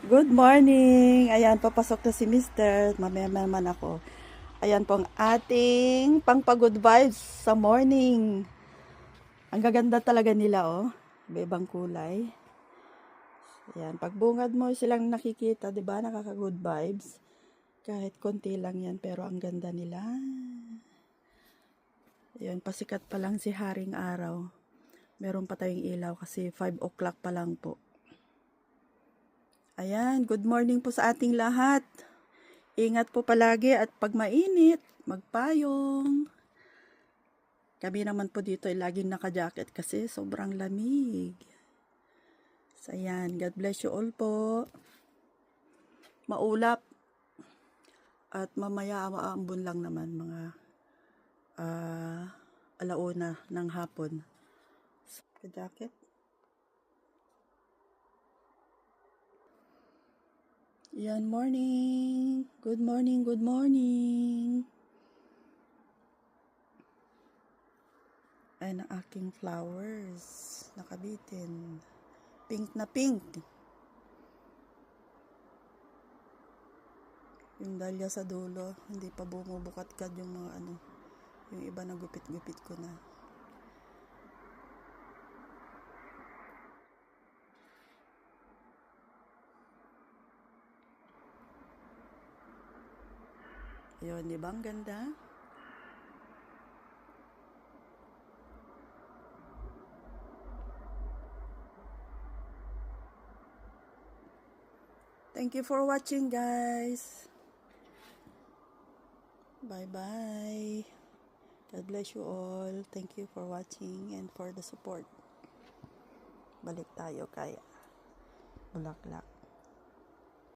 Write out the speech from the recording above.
Good morning! Ayan, papasok na si Mister. Mamaya naman ako. Ayan pong ating pangpa-good vibes sa morning. Ang gaganda talaga nila, oh. Iba-ibang kulay. Ayan, pagbungad mo silang nakikita, di ba? Nakaka-good vibes. Kahit konti lang yan, pero ang ganda nila. Ayan, pasikat pa lang si Haring Araw. Meron pa tayong ilaw kasi 5 o'clock pa lang po. Ayan, good morning po sa ating lahat. Ingat po palagi at pag mainit, magpayong. Kami naman po dito ay laging naka-jacket kasi sobrang lamig. So ayan, God bless you all po. Maulap. At mamaya maambon lang naman mga alauna ng hapon. So, jacket. Yan, morning. Good morning, good morning. Ay, ang aking flowers. Nakabitin. Pink na pink. Yung dahlia sa dulo, hindi pa bumubukat-kad yung mga yung iba na gupit-gupit ko na. Ayun, di ba ang ganda? Thank you for watching, guys. Bye-bye. God bless you all. Thank you for watching and for the support. Balik tayo kay Bulaklak.